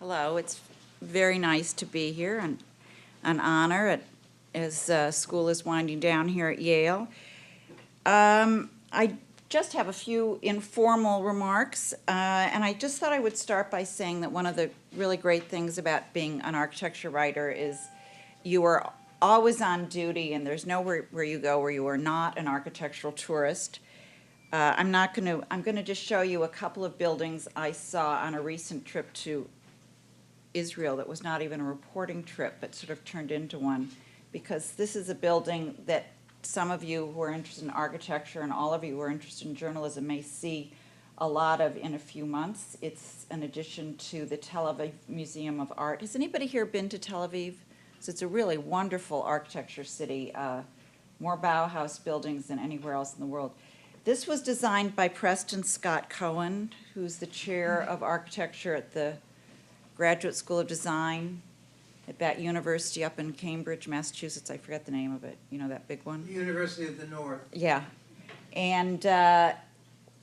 Hello, it's very nice to be here and an honor as school is winding down here at Yale. I just have a few informal remarks, and I just thought I would start by saying that one of the really great things about being an architecture writer is you are always on duty, and there's nowhere where you go where you are not an architectural tourist. I'm going to just show you a couple of buildings I saw on a recent trip to Israel that was not even a reporting trip, but sort of turned into one, because this is a building that some of you who are interested in architecture and all of you who are interested in journalism may see a lot of in a few months. It's an addition to the Tel Aviv Museum of Art. Has anybody here been to Tel Aviv? So it's a really wonderful architecture city, more Bauhaus buildings than anywhere else in the world. This was designed by Preston Scott Cohen, who's the chair of architecture at the Graduate School of Design at that university up in Cambridge, Massachusetts. I forget the name of it. You know, that big one? The University of the North. Yeah. And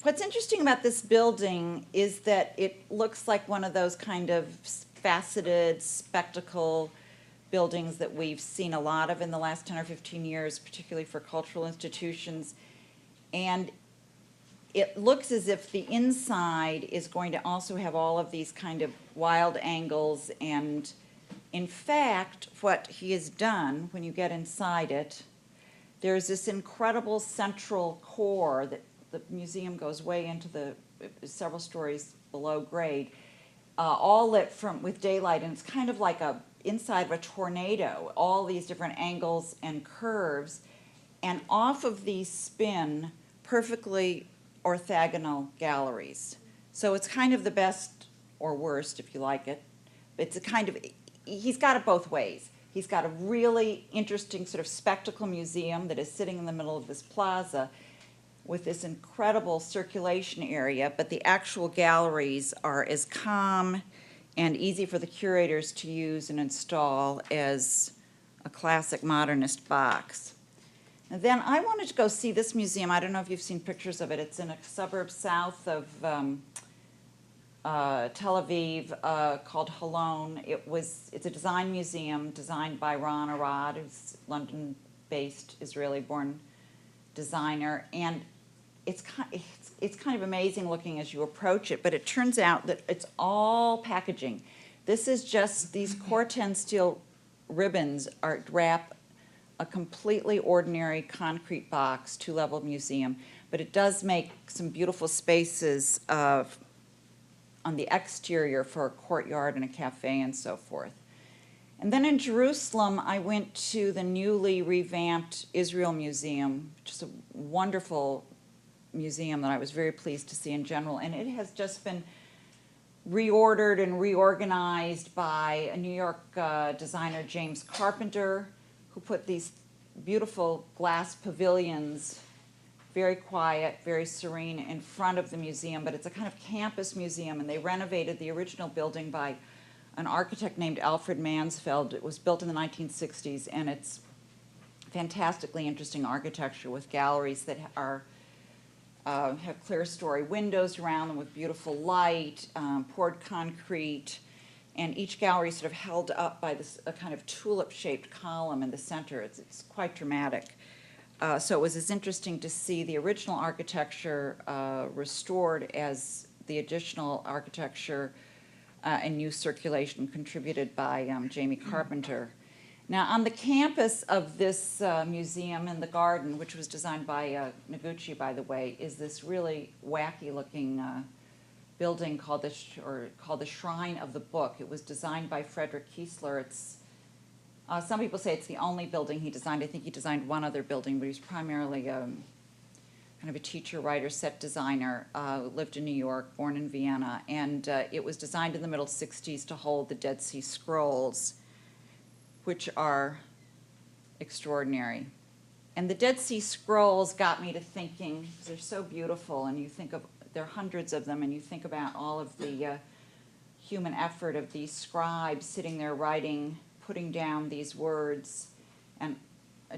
what's interesting about this building is that it looks like one of those kind of faceted spectacle buildings that we've seen a lot of in the last 10 or 15 years, particularly for cultural institutions. And it looks as if the inside is going to also have all of these kind of wild angles, and in fact, what he has done, when you get inside it, there's this incredible central core that the museum goes way into the several stories below grade, all lit with daylight, and it's kind of like inside of a tornado, all these different angles and curves, and off of these spin perfectly orthogonal galleries. So it's kind of the best or worst, if you like it. It's a kind of, he's got it both ways. He's got a really interesting sort of spectacle museum that is sitting in the middle of this plaza with this incredible circulation area, but the actual galleries are as calm and easy for the curators to use and install as a classic modernist box. And then I wanted to go see this museum. I don't know if you've seen pictures of it. It's in a suburb south of Tel Aviv called Holon. It's a design museum designed by Ron Arad, who's a London-based Israeli-born designer. And it's kind of amazing looking as you approach it, but it turns out that it's all packaging. This is just these Corten steel ribbons wrap a completely ordinary concrete box, two-level museum, but it does make some beautiful spaces on the exterior for a courtyard and a cafe and so forth. And then in Jerusalem, I went to the newly revamped Israel Museum, which is a wonderful museum that I was very pleased to see in general, and it has just been reordered and reorganized by a New York designer, James Carpenter, who put these beautiful glass pavilions, very quiet, very serene, in front of the museum, but it's a kind of campus museum, and they renovated the original building by an architect named Alfred Mansfeld. It was built in the 1960s, and it's fantastically interesting architecture with galleries that have clear-story windows around them with beautiful light, poured concrete, and each gallery is sort of held up by a kind of tulip-shaped column in the center. It's quite dramatic. So it was as interesting to see the original architecture restored as the additional architecture and new circulation contributed by Jamie Carpenter. Now, on the campus of this museum in the garden, which was designed by Noguchi, by the way, is this really wacky-looking building called the Shrine of the Book. It was designed by Frederick Kiesler. Some people say it's the only building he designed. I think he designed one other building, but he was primarily kind of a teacher, writer, set designer, lived in New York, born in Vienna, and it was designed in the middle 60s to hold the Dead Sea Scrolls, which are extraordinary. And the Dead Sea Scrolls got me to thinking, because they're so beautiful, and you think of, there are hundreds of them, and you think about all of the human effort of these scribes sitting there writing, putting down these words, and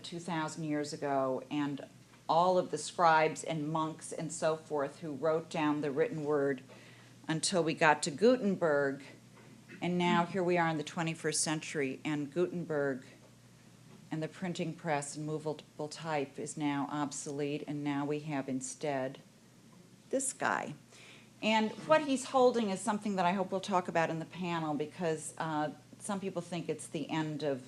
2,000 years ago, and all of the scribes and monks and so forth who wrote down the written word until we got to Gutenberg. And now here we are in the 21st century, and Gutenberg and the printing press and movable type is now obsolete, and now we have instead this guy. And what he's holding is something that I hope we'll talk about in the panel, because some people think it's the end of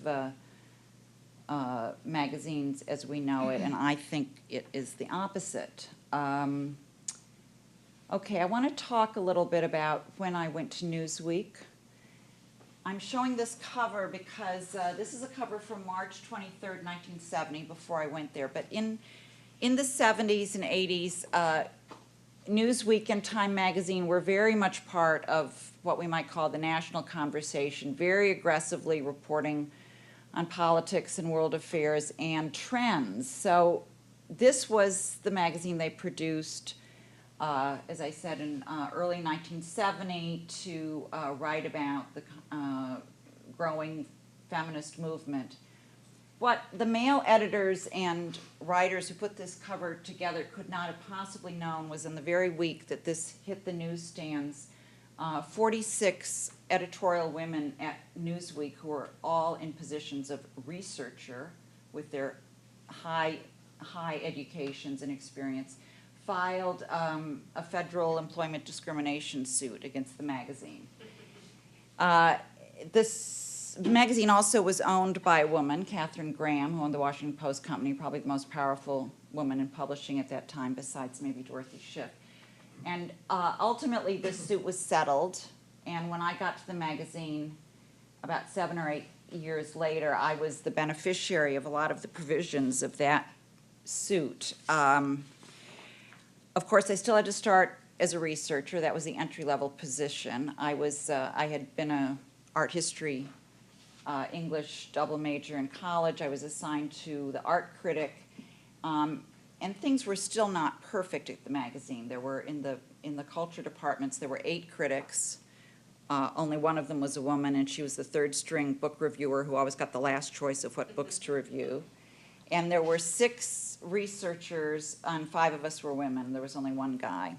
magazines as we know it, and I think it is the opposite. Okay, I want to talk a little bit about when I went to Newsweek. I'm showing this cover because this is a cover from March 23rd, 1970, before I went there. But in the 70s and 80s, Newsweek and Time magazine were very much part of what we might call the national conversation, very aggressively reporting on politics and world affairs and trends. So this was the magazine they produced, as I said, in early 1970 to write about the growing feminist movement. What the male editors and writers who put this cover together could not have possibly known was in the very week that this hit the newsstands, 46 editorial women at Newsweek, who were all in positions of researcher with their high educations and experience, filed a federal employment discrimination suit against the magazine. This magazine also was owned by a woman, Katharine Graham, who owned the Washington Post Company, probably the most powerful woman in publishing at that time, besides maybe Dorothy Schiff. And ultimately, this suit was settled, and when I got to the magazine about 7 or 8 years later, I was the beneficiary of a lot of the provisions of that suit. Of course, I still had to start as a researcher. That was the entry-level position. I had been a art history, English double major in college. I was assigned to the art critic, and things were still not perfect at the magazine. There were in the culture departments there were 8 critics. Only one of them was a woman, and she was the third-string book reviewer who always got the last choice of what books to review. And there were 6 researchers, and 5 of us were women. There was only one guy.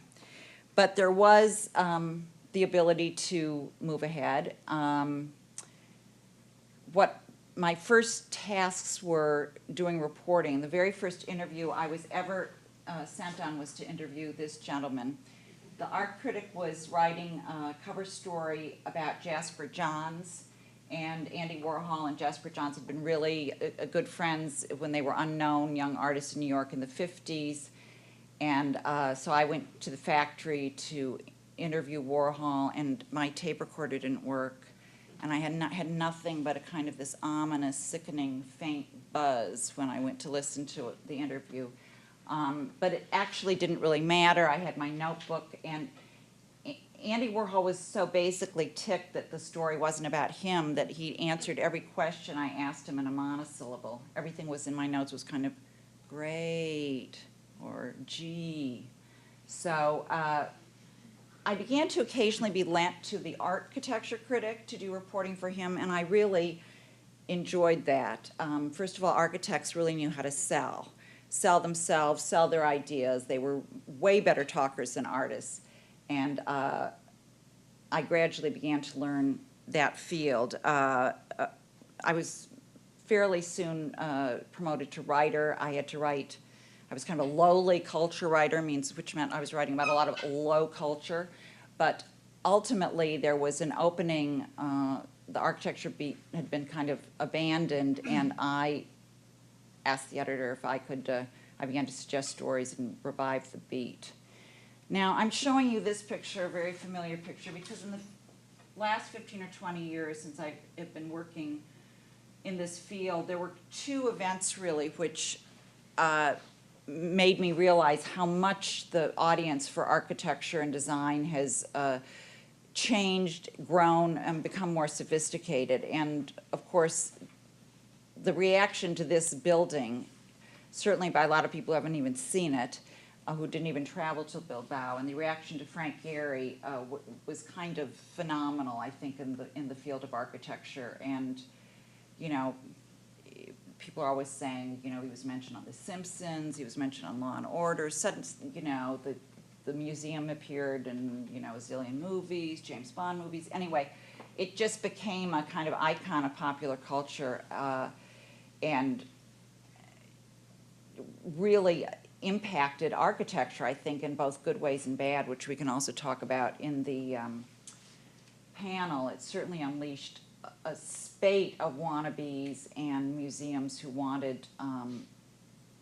But there was the ability to move ahead. What my first tasks were doing reporting. The very first interview I was ever sent on was to interview this gentleman. The art critic was writing a cover story about Jasper Johns, and Andy Warhol and Jasper Johns had been really good friends when they were unknown young artists in New York in the 50s. And so I went to the factory to interview Warhol, and my tape recorder didn't work. And I had nothing but a kind of this ominous, sickening, faint buzz when I went to listen to the interview. But it actually didn't really matter. I had my notebook, and Andy Warhol was so basically ticked that the story wasn't about him that he answered every question I asked him in a monosyllable. Everything was in my notes was kind of great or gee. So I began to occasionally be lent to the architecture critic to do reporting for him, and I really enjoyed that. First of all, architects really knew how to sell themselves, sell their ideas. They were way better talkers than artists. And I gradually began to learn that field. I was fairly soon promoted to writer. I was kind of a lowly culture writer, which meant I was writing about a lot of low culture. But ultimately, there was an opening. The architecture beat had been kind of abandoned, and I asked the editor if I could, I began to suggest stories and revive the beat. Now, I'm showing you this picture, a very familiar picture, because in the last 15 or 20 years since I have been working in this field, there were 2 events really which made me realize how much the audience for architecture and design has changed, grown, and become more sophisticated. And of course, the reaction to this building, certainly by a lot of people who haven't even seen it, who didn't even travel to Bilbao, and the reaction to Frank Gehry was kind of phenomenal, I think, in the field of architecture. And, you know, people are always saying, you know, he was mentioned on The Simpsons, he was mentioned on Law and Order. Suddenly, you know, the museum appeared in, you know, a zillion movies, James Bond movies. Anyway, it just became a kind of icon of popular culture and really impacted architecture, I think, in both good ways and bad, which we can also talk about in the panel. It certainly unleashed a spate of wannabes and museums who wanted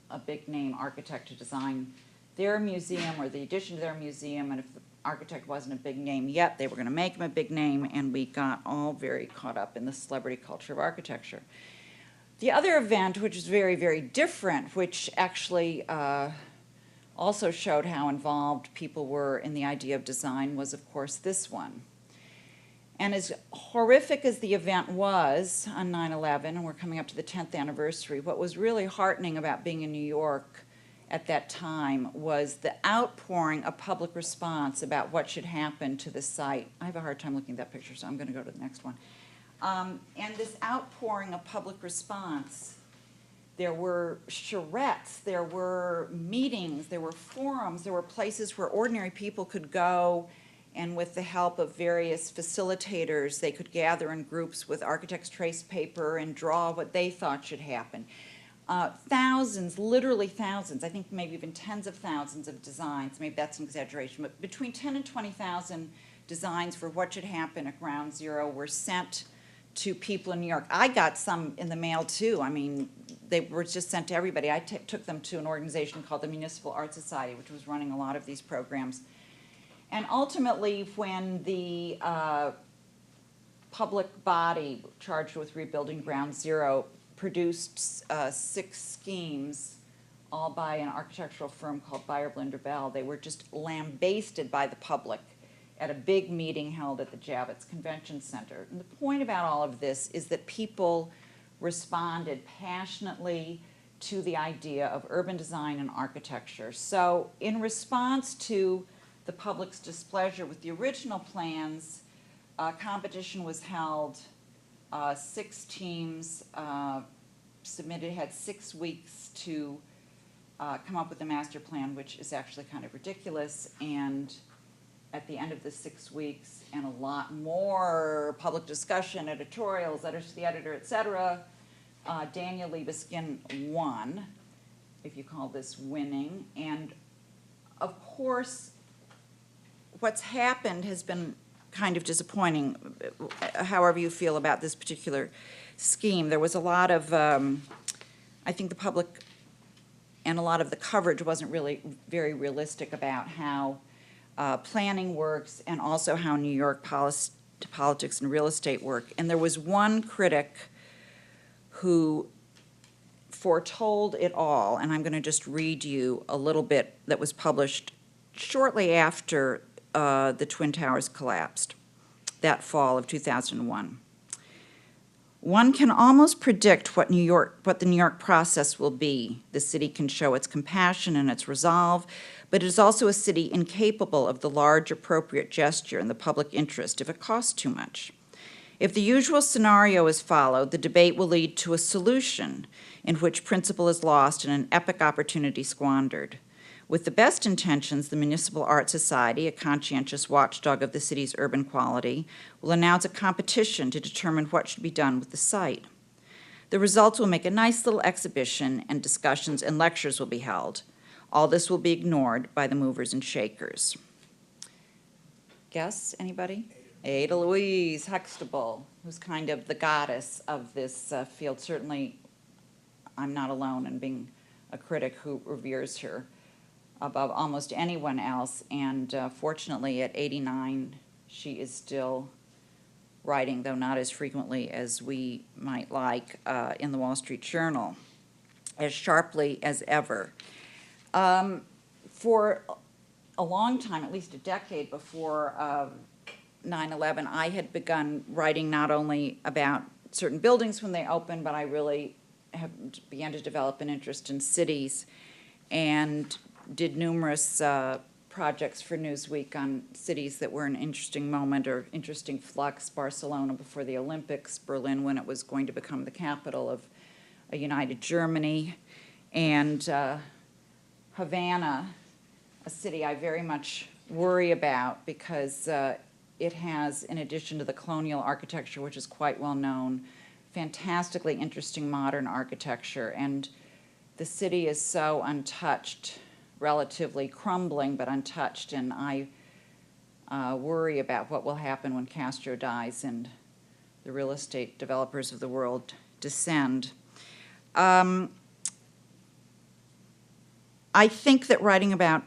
a big-name architect to design their museum or the addition to their museum, and if the architect wasn't a big name yet, they were going to make him a big name, and we got all very caught up in the celebrity culture of architecture. The other event, which is very, very different, which actually also showed how involved people were in the idea of design, was, of course, this one. And as horrific as the event was on 9/11, and we're coming up to the 10th anniversary, what was really heartening about being in New York at that time was the outpouring of public response about what should happen to the site. I have a hard time looking at that picture, so I'm going to go to the next one. And this outpouring of public response, there were charrettes, there were meetings, there were forums, there were places where ordinary people could go, and with the help of various facilitators, they could gather in groups with architects' trace paper and draw what they thought should happen. Thousands, literally thousands, I think maybe even tens of thousands of designs, maybe that's an exaggeration, but between 10 and 20,000 designs for what should happen at Ground Zero were sent to people in New York. I got some in the mail too. I mean, they were just sent to everybody. I took them to an organization called the Municipal Art Society, which was running a lot of these programs. And ultimately, when the public body charged with rebuilding Ground Zero produced 6 schemes, all by an architectural firm called Beyer Blinder Bell, they were just lambasted by the public at a big meeting held at the Javits Convention Center. And the point about all of this is that people responded passionately to the idea of urban design and architecture. So in response to the public's displeasure with the original plans, competition was held. 6 teams submitted, had 6 weeks to come up with a master plan, which is actually kind of ridiculous. And at the end of the 6 weeks, and a lot more public discussion, editorials, letters to the editor, et cetera, Daniel Libeskind won, if you call this winning. And of course, what's happened has been kind of disappointing, however you feel about this particular scheme. There was a lot of, I think the public and a lot of the coverage wasn't really very realistic about how planning works and also how New York politics and real estate work. And there was one critic who foretold it all, and I'm going to just read you a little bit that was published shortly after the Twin Towers collapsed that fall of 2001. One can almost predict what the New York process will be. The city can show its compassion and its resolve, but it is also a city incapable of the large appropriate gesture in the public interest if it costs too much. If the usual scenario is followed, the debate will lead to a solution in which principle is lost and an epic opportunity squandered. With the best intentions, the Municipal Art Society, a conscientious watchdog of the city's urban quality, will announce a competition to determine what should be done with the site. The results will make a nice little exhibition, and discussions and lectures will be held. All this will be ignored by the movers and shakers. Guess, anybody? Ada Louise Huxtable, who's kind of the goddess of this field. Certainly, I'm not alone in being a critic who reveres her above almost anyone else, and fortunately at 89 she is still writing, though not as frequently as we might like, in the Wall Street Journal, as sharply as ever. For a long time, at least a decade before 9/11, I had begun writing not only about certain buildings when they opened, but I really began to develop an interest in cities, and did numerous projects for Newsweek on cities that were an interesting moment or interesting flux. Barcelona before the Olympics, Berlin when it was going to become the capital of a united Germany, and Havana, a city I very much worry about because it has, in addition to the colonial architecture, which is quite well known, fantastically interesting modern architecture. And the city is so untouched, relatively crumbling, but untouched. And I worry about what will happen when Castro dies and the real estate developers of the world descend. I think that writing about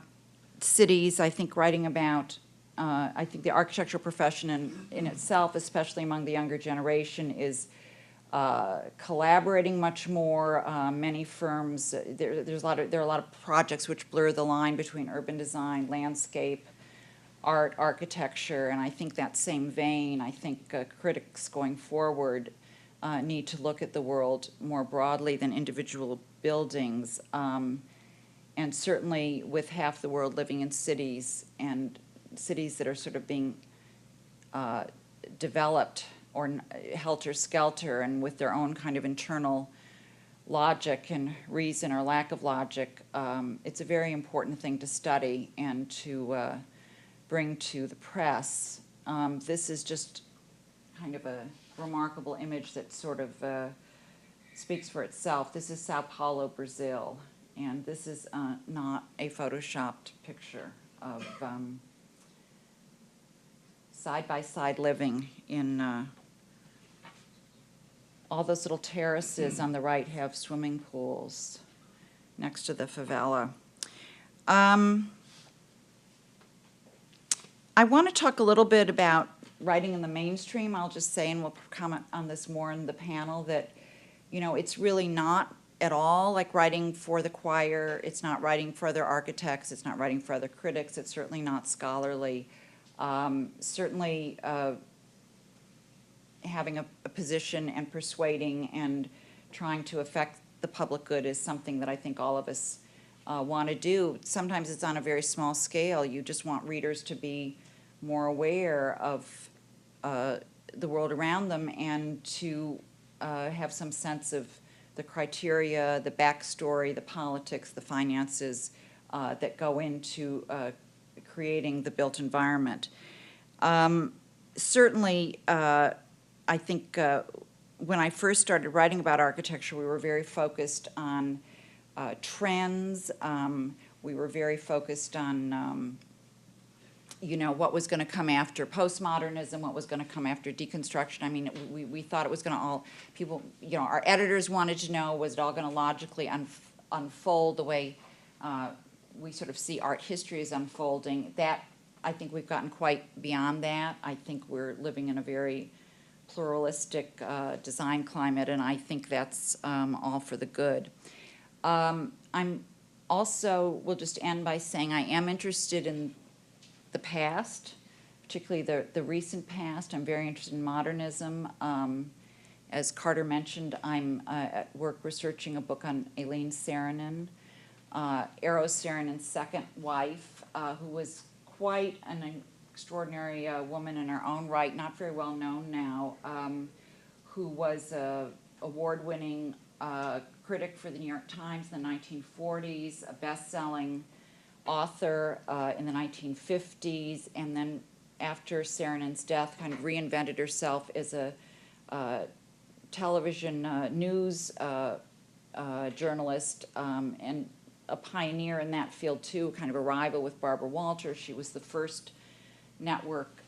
cities, I think the architectural profession in itself, especially among the younger generation, is collaborating much more. Many firms, there are a lot of projects which blur the line between urban design, landscape, art, architecture, and I think that same vein, I think critics going forward need to look at the world more broadly than individual buildings. And certainly with half the world living in cities, and cities that are sort of being developed or helter-skelter and with their own kind of internal logic and reason or lack of logic, it's a very important thing to study and to bring to the press. This is just kind of a remarkable image that sort of speaks for itself. This is Sao Paulo, Brazil, and this is not a photoshopped picture of side-by-side living in all those little terraces on the right have swimming pools next to the favela. I want to talk a little bit about writing in the mainstream. I'll just say, and we'll comment on this more in the panel, that, you know, it's really not at all like writing for the choir. It's not writing for other architects. It's not writing for other critics. It's certainly not scholarly. Certainly having a position and persuading and trying to affect the public good is something that I think all of us want to do. Sometimes it's on a very small scale. You just want readers to be more aware of the world around them and to have some sense of the criteria, the backstory, the politics, the finances that go into creating the built environment. Certainly, I think when I first started writing about architecture, we were very focused on trends. We were very focused on you know, what was going to come after postmodernism, what was going to come after deconstruction. I mean, we thought it was going to all, people, you know, our editors wanted to know, was it all going to logically unfold the way we sort of see art history as unfolding. That, I think we've gotten quite beyond that. I think we're living in a very pluralistic design climate, and I think that's all for the good. I'm also, we'll just end by saying I am interested in the past, particularly the recent past. I'm very interested in modernism. As Carter mentioned, I'm at work researching a book on Elaine Saarinen, Eero Saarinen's second wife, who was quite an extraordinary woman in her own right, not very well known now, who was an award-winning critic for the New York Times in the 1940s, a best-selling author in the 1950s, and then after Saarinen's death kind of reinvented herself as a television news journalist and a pioneer in that field too, kind of a rival with Barbara Walters. She was the first network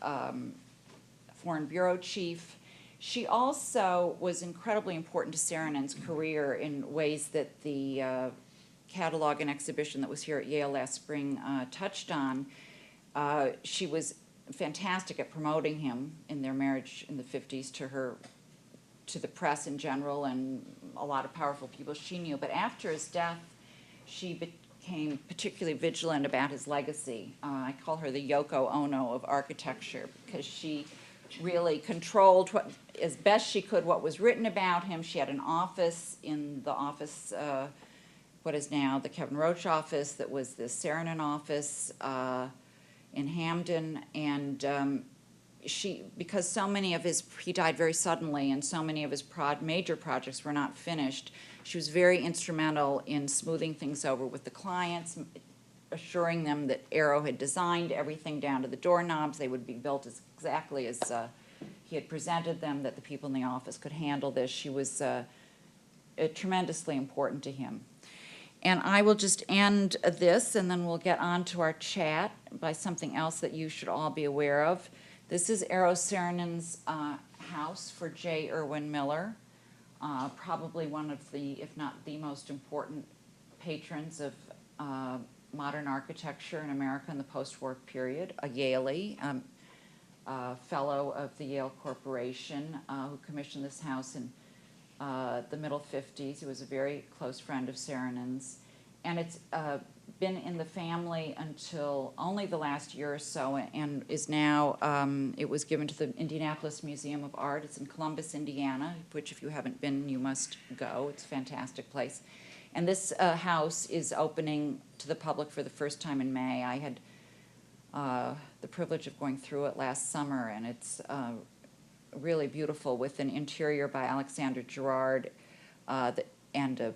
foreign bureau chief. She also was incredibly important to Saarinen's career in ways that the catalog and exhibition that was here at Yale last spring touched on. She was fantastic at promoting him in their marriage in the 50s to the press in general and a lot of powerful people she knew. But after his death, she became particularly vigilant about his legacy. I call her the Yoko Ono of architecture because she really controlled as best she could what was written about him. She had an office in the office what is now the Kevin Roach office, that was the Saarinen office in Hamden, and because so many of he died very suddenly, and so many of his major projects were not finished, she was very instrumental in smoothing things over with the clients, assuring them that Arrow had designed everything down to the doorknobs. They would be built exactly as he had presented them, that the people in the office could handle this. She was tremendously important to him. And I will just end this, and then we'll get on to our chat by something else that you should all be aware of. This is Eero Saarinen's house for J. Irwin Miller, probably one of the, if not the most important patrons of modern architecture in America in the post-war period, a Yalie, fellow of the Yale Corporation, who commissioned this house in the middle 50s. He was a very close friend of Saarinen's. And it's been in the family until only the last year or so, and is now, it was given to the Indianapolis Museum of Art. It's in Columbus, Indiana, which if you haven't been, you must go. It's a fantastic place. And this house is opening to the public for the first time in May. I had the privilege of going through it last summer, and it's really beautiful, with an interior by Alexander Gerard and an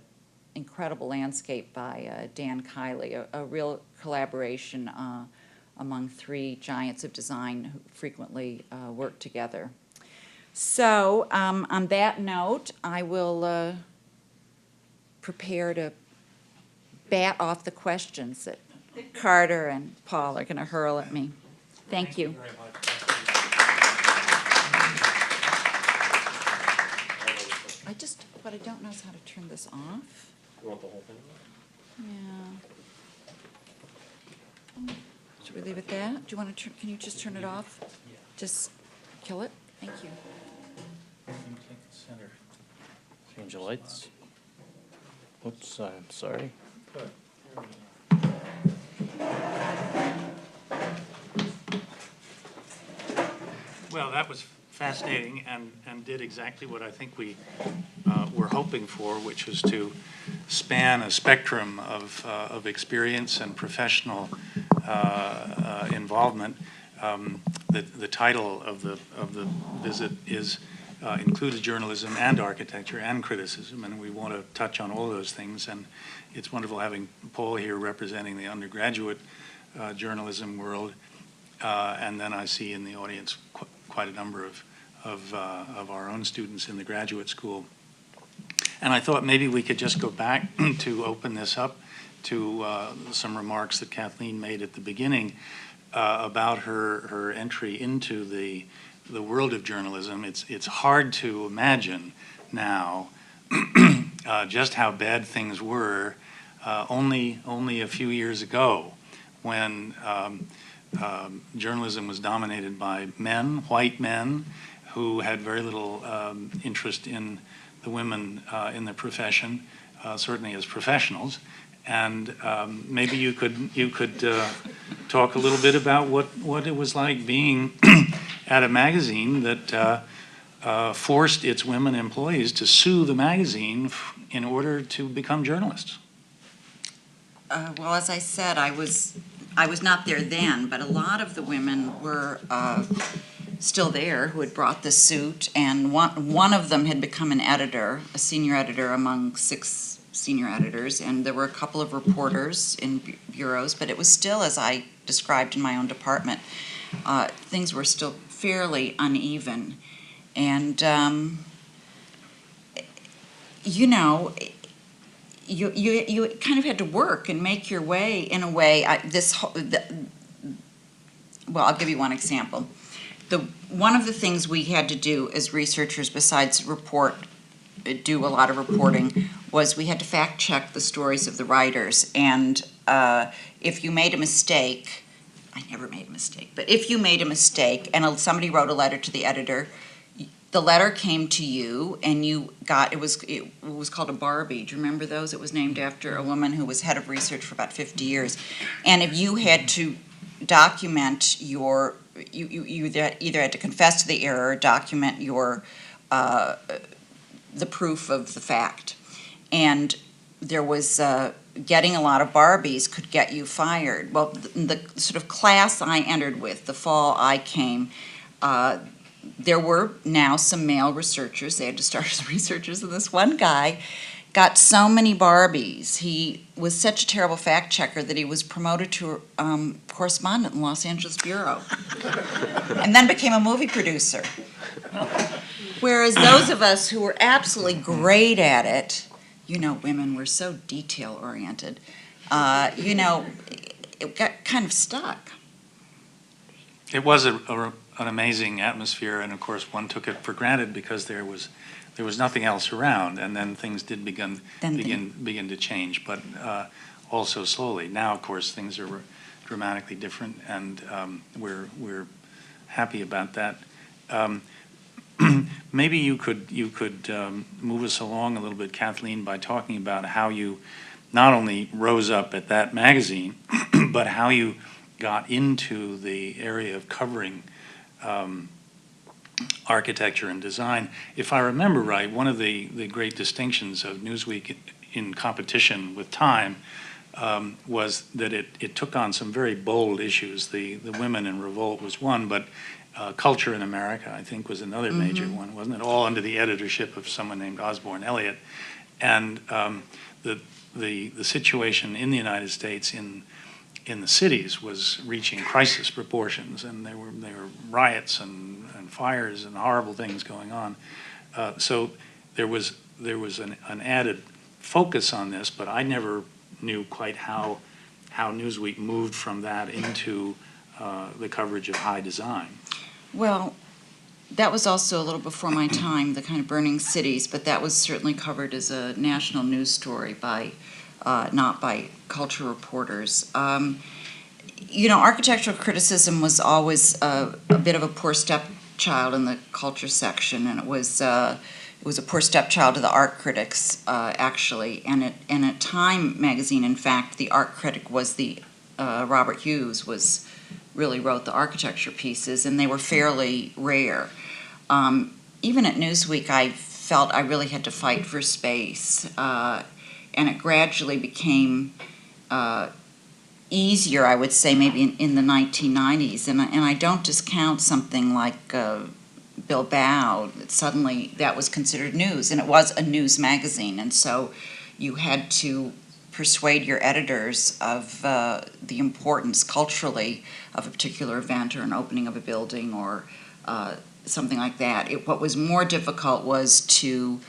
incredible landscape by Dan Kiley, a real collaboration among three giants of design who frequently work together. So on that note, I will prepare to bat off the questions that Carter and Paul are going to hurl at me. Thank you. Very much. What I don't know is how to turn this off. You want the whole thing? Yeah. Should we leave it there? Do you want to turn, can you just turn it off? Yeah. Just kill it? Thank you. Center. Change the lights. Oops, I'm sorry. Good. Well, that was fascinating and did exactly what I think we were hoping for, which was to span a spectrum of experience and professional involvement. The title of the visit is Included Journalism and Architecture and Criticism, and we want to touch on all those things. And it's wonderful having Paul here representing the undergraduate journalism world, and then I see in the audience quite a number of our own students in the graduate school. And I thought maybe we could just go back to open this up to some remarks that Kathleen made at the beginning about her entry into the world of journalism. It's hard to imagine now just how bad things were only a few years ago, when journalism was dominated by men, white men, who had very little interest in the women in the profession, certainly as professionals. And maybe you could talk a little bit about what it was like being at a magazine that forced its women employees to sue the magazine in order to become journalists. Well, as I said, I was not there then, but a lot of the women were still there who had brought the suit, and one of them had become an editor, a senior editor among 6 senior editors, and there were a couple of reporters in bureaus, but it was still, as I described in my own department, things were still fairly uneven. And, you know, you kind of had to work and make your way in a way. Well, I'll give you one example. One of the things we had to do as researchers, besides do a lot of reporting, was we had to fact check the stories of the writers. And if you made a mistake, I never made a mistake, but if you made a mistake and somebody wrote a letter to the editor, the letter came to you, and you got, it was called a Barbie. Do you remember those? It was named after a woman who was head of research for about 50 years. And if you had to document you either had to confess to the error or document your the proof of the fact. And there was getting a lot of Barbies could get you fired. Well, the sort of class I entered with, the fall I came, there were now some male researchers. They had to start as researchers, and this one guy got so many Barbies. He was such a terrible fact checker that he was promoted to correspondent in Los Angeles Bureau, and then became a movie producer. Whereas those of us who were absolutely great at it, women were so detail-oriented, it got kind of stuck. It was an amazing atmosphere, and of course one took it for granted because there was nothing else around, and then things did begin to change, but also slowly. Now, of course, things are dramatically different, and we're happy about that. Maybe you could move us along a little bit, Kathleen, by talking about how you not only rose up at that magazine, but how you got into the area of covering architecture and design. If I remember right, one of the great distinctions of Newsweek in competition with Time was that it took on some very bold issues. The women in revolt was one, but culture in America, I think, was another major one, wasn't it? All under the editorship of someone named Osborne Elliott. And the situation in the United States in the cities was reaching crisis proportions, and there were riots and fires and horrible things going on. So there was an added focus on this, but I never knew quite how Newsweek moved from that into the coverage of high design. Well, that was also a little before my time, the kind of burning cities, but that was certainly covered as a national news story by not by culture reporters. Architectural criticism was always a bit of a poor stepchild in the culture section, and it was a poor stepchild to the art critics, actually. And at Time magazine, in fact, the art critic was Robert Hughes really wrote the architecture pieces, and they were fairly rare. Even at Newsweek, I felt I really had to fight for space, and it gradually became easier, I would say, maybe in the 1990s. And I don't discount something like Bilbao. Suddenly that was considered news, and it was a news magazine, and so you had to persuade your editors of the importance culturally of a particular event or an opening of a building or something like that. What was more difficult was to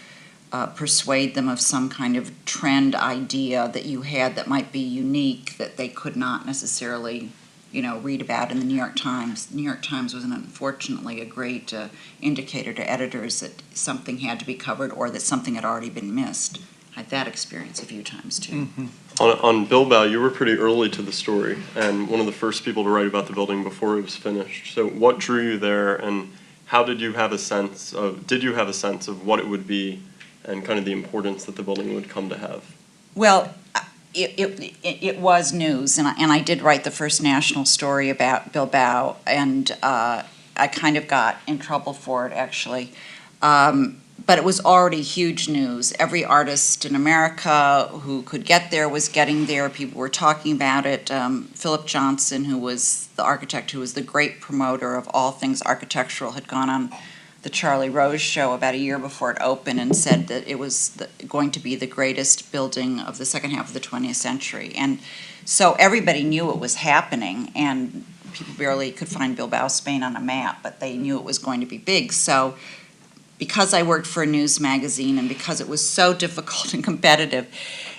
persuade them of some kind of trend idea that you had that might be unique, that they could not necessarily read about in the New York Times. New York Times was unfortunately a great indicator to editors that something had to be covered or that something had already been missed. I had that experience a few times too. Mm-hmm. On Bilbao, you were pretty early to the story and one of the first people to write about the building before it was finished. So what drew you there, and how did you have a sense of what it would be and kind of the importance that the building would come to have? Well, it was news, and I did write the first national story about Bilbao, and I kind of got in trouble for it, actually. But it was already huge news. Every artist in America who could get there was getting there. People were talking about it. Philip Johnson, who was the architect who was the great promoter of all things architectural, had gone on the Charlie Rose show about a year before it opened and said that it was going to be the greatest building of the second half of the 20th century. And so everybody knew it was happening, and people barely could find Bilbao, Spain on a map, but they knew it was going to be big. So because I worked for a news magazine and because it was so difficult and competitive,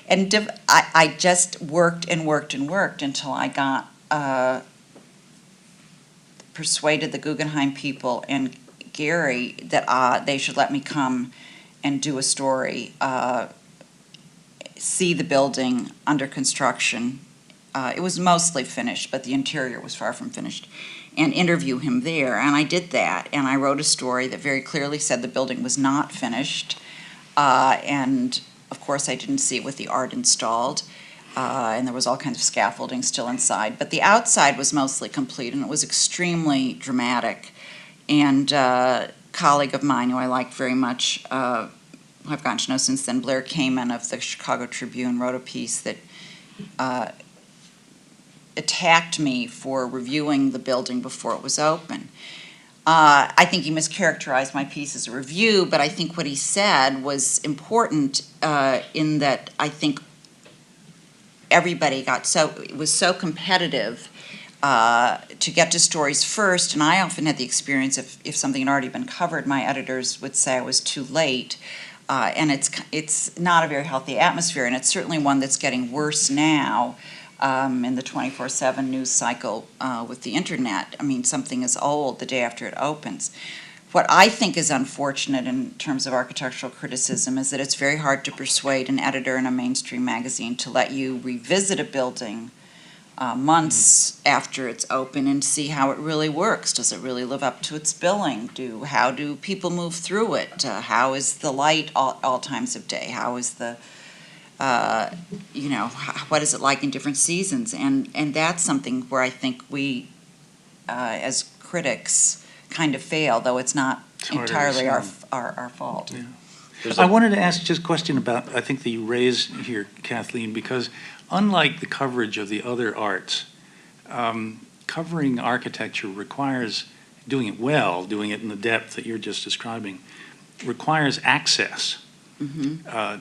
and I just worked and worked and worked until I got persuaded the Guggenheim people and Gehry that they should let me come and do a story, see the building under construction. It was mostly finished, but the interior was far from finished, and interview him there. And I did that, and I wrote a story that very clearly said the building was not finished, and of course I didn't see it with the art installed, and there was all kinds of scaffolding still inside, but the outside was mostly complete, and it was extremely dramatic. And a colleague of mine who I like very much, who I've gotten to know since then, Blair Kamen of the Chicago Tribune, wrote a piece that attacked me for reviewing the building before it was open. I think he mischaracterized my piece as a review, but I think what he said was important in that I think everybody it was so competitive to get to stories first, and I often had the experience if something had already been covered, my editors would say I was too late, and it's not a very healthy atmosphere, and it's certainly one that's getting worse now. In the 24/7 news cycle with the internet. I mean, something is old the day after it opens. What I think is unfortunate in terms of architectural criticism is that it's very hard to persuade an editor in a mainstream magazine to let you revisit a building months after it's open and see how it really works. Does it really live up to its billing? How do people move through it? How is the light all times of day? How is the what is it like in different seasons? And that's something where I think we, as critics, kind of fail, though it's not entirely our fault. Yeah. I wanted to ask just a question about, I think that you raised here, Kathleen, because unlike the coverage of the other arts, covering architecture requires, doing it well, doing it in the depth that you're just describing, requires access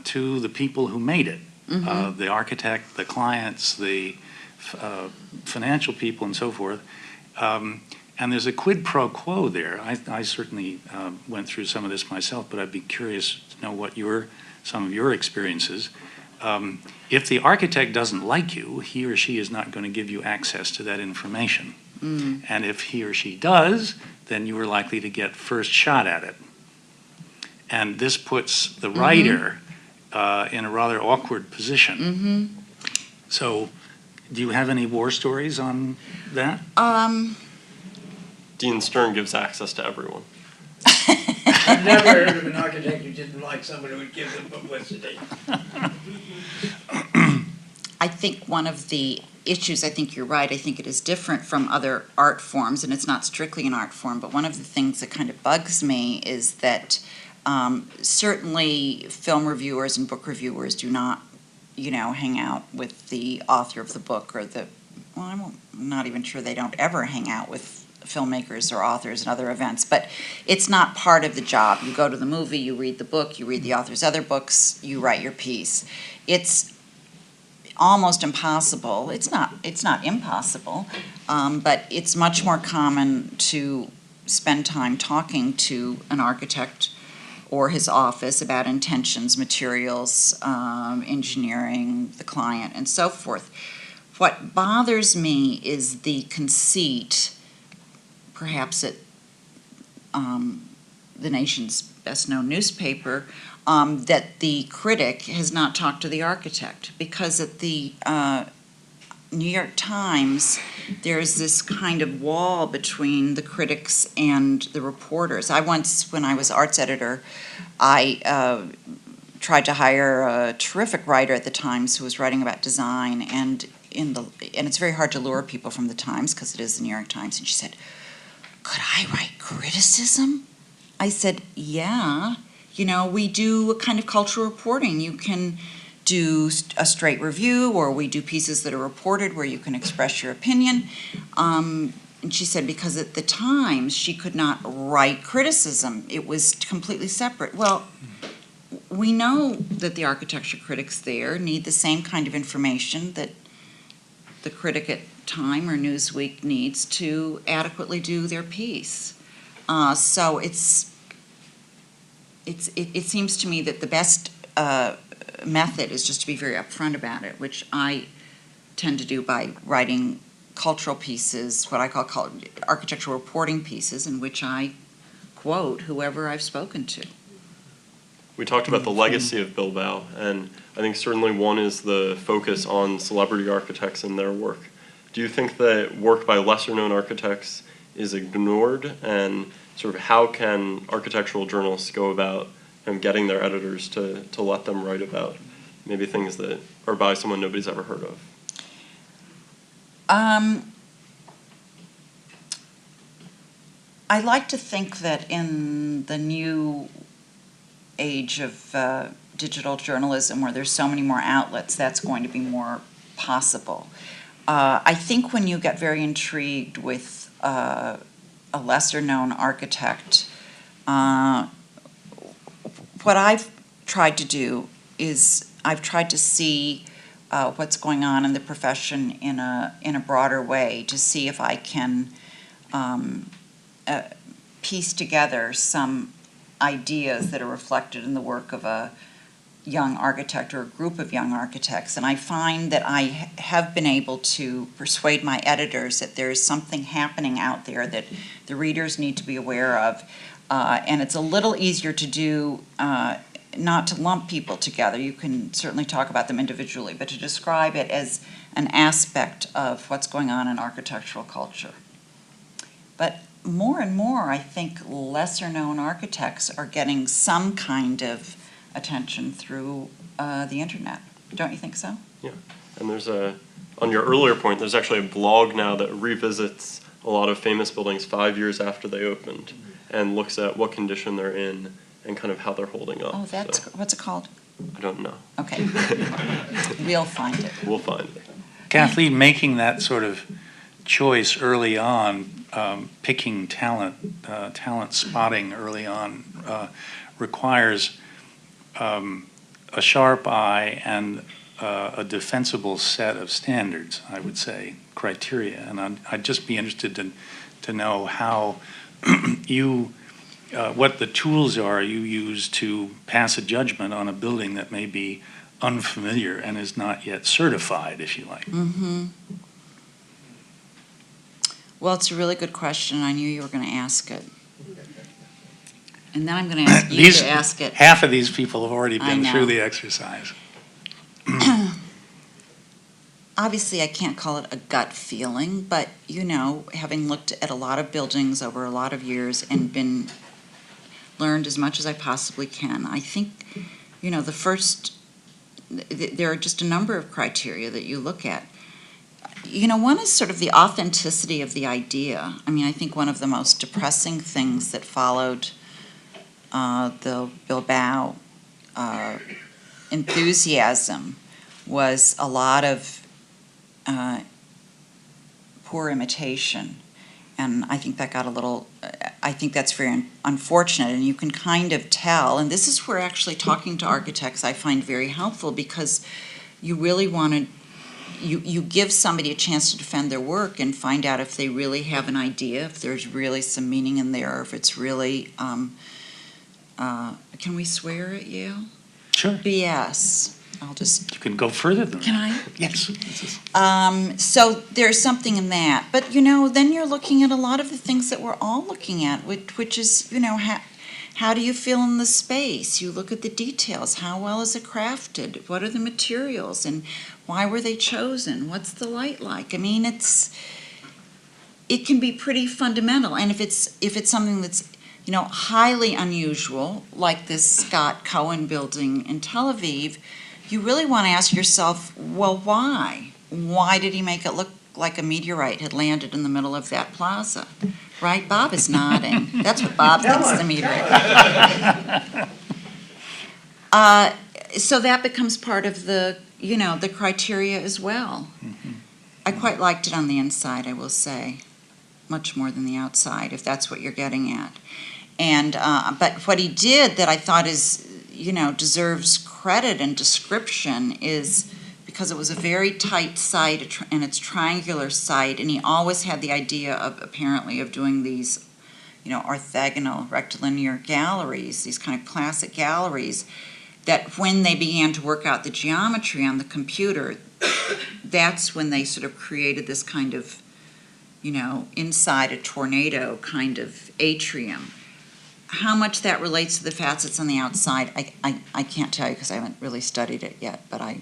to the people who made it, the architect, the clients, the financial people, and so forth. And there's a quid pro quo there. I certainly went through some of this myself, but I'd be curious to know what some of your experiences. If the architect doesn't like you, he or she is not going to give you access to that information. And if he or she does, then you are likely to get first shot at it. And this puts the writer in a rather awkward position. So, do you have any war stories on that? Dean Stern gives access to everyone. I've never heard of an architect who didn't like someone who would give them publicity. I think one of the issues, I think you're right, I think it is different from other art forms, and it's not strictly an art form, but one of the things that kind of bugs me is that certainly film reviewers and book reviewers do not, hang out with the author of the book or I'm not even sure they don't ever hang out with filmmakers or authors and other events, but it's not part of the job. You go to the movie, you read the book, you read the author's other books, you write your piece. It's almost impossible. It's not impossible, but it's much more common to spend time talking to an architect or his office about intentions, materials, engineering, the client, and so forth. What bothers me is the conceit, perhaps at the nation's best-known newspaper, that the critic has not talked to the architect, because at the New York Times, there's this kind of wall between the critics and the reporters. When I was arts editor, I tried to hire a terrific writer at the Times who was writing about design, and it's very hard to lure people from the Times because it is the New York Times. And she said, "Could I write criticism?" I said, "Yeah. We do a kind of cultural reporting. You can do a straight review, or we do pieces that are reported where you can express your opinion." And she said because at the Times she could not write criticism. It was completely separate. Well, we know that the architecture critics there need the same kind of information that the critic at Time or Newsweek needs to adequately do their piece. So it seems to me that the best method is just to be very upfront about it, which I tend to do by writing cultural pieces, what I call architectural reporting pieces, in which I quote whoever I've spoken to. We talked about the legacy of Bilbao, and I think certainly one is the focus on celebrity architects and their work. Do you think that work by lesser-known architects is ignored, and sort of how can architectural journalists go about getting their editors to let them write about maybe things that are by someone nobody's ever heard of? I like to think that in the new age of digital journalism, where there's so many more outlets, that's going to be more possible. I think when you get very intrigued with a lesser-known architect, what I've tried to do is I've tried to see what's going on in the profession in a broader way, to see if I can piece together some ideas that are reflected in the work of a young architect or a group of young architects. And I find that I have been able to persuade my editors that there is something happening out there that the readers need to be aware of. And it's a little easier to do, not to lump people together. You can certainly talk about them individually, but to describe it as an aspect of what's going on in architectural culture. But more and more, I think lesser-known architects are getting some kind of attention through the internet. Don't you think so? Yeah, and there's on your earlier point, there's actually a blog now that revisits a lot of famous buildings 5 years after they opened and looks at what condition they're in and kind of how they're holding up. Oh, that's, what's it called? I don't know. Okay. We'll find it. We'll find it. Kathleen, making that sort of choice early on, picking talent spotting early on, requires a sharp eye and a defensible set of standards, I would say, criteria. And I'd just be interested to know how you, what the tools are you use to pass a judgment on a building that may be unfamiliar and is not yet certified, if you like. Mm-hmm. Well, it's a really good question. I knew you were going to ask it. And then I'm going to ask you to ask it. Half of these people have already been through the exercise. Obviously, I can't call it a gut feeling, but, you know, having looked at a lot of buildings over a lot of years and learned as much as I possibly can, I think, you know, there are just a number of criteria that you look at. You know, one is sort of the authenticity of the idea. I mean, I think one of the most depressing things that followed the Bilbao enthusiasm was a lot of poor imitation. And I think that got a little, I think that's very unfortunate. And you can kind of tell, and this is where actually talking to architects I find very helpful, because you really want to, you give somebody a chance to defend their work and find out if they really have an idea, if there's really some meaning in there, or if it's really, can we swear at Yale? Sure. BS. I'll just. You can go further than that. Can I? Yes. So there's something in that. But, you know, then you're looking at a lot of the things that we're all looking at, which is, you know, how do you feel in the space? You look at the details. How well is it crafted? What are the materials? And why were they chosen? What's the light like? I mean, it can be pretty fundamental. And if it's something that's, you know, highly unusual, like this Scott Cohen building in Tel Aviv, you really want to ask yourself, well, why? Why did he make it look like a meteorite had landed in the middle of that plaza? Right? Bob is nodding. That's what Bob thinks is a meteorite. So that becomes part of the, you know, the criteria as well. Mm-hmm. I quite liked it on the inside, I will say, much more than the outside, if that's what you're getting at. And but what he did that I thought is, you know, deserves credit and description is because it was a very tight site and it's triangular site, and he always had the idea of apparently of doing these, you know, orthogonal rectilinear galleries, these kind of classic galleries, that when they began to work out the geometry on the computer, that's when they sort of created this kind of, you know, inside a tornado kind of atrium. How much that relates to the facets on the outside, I can't tell you because I haven't really studied it yet, but I'm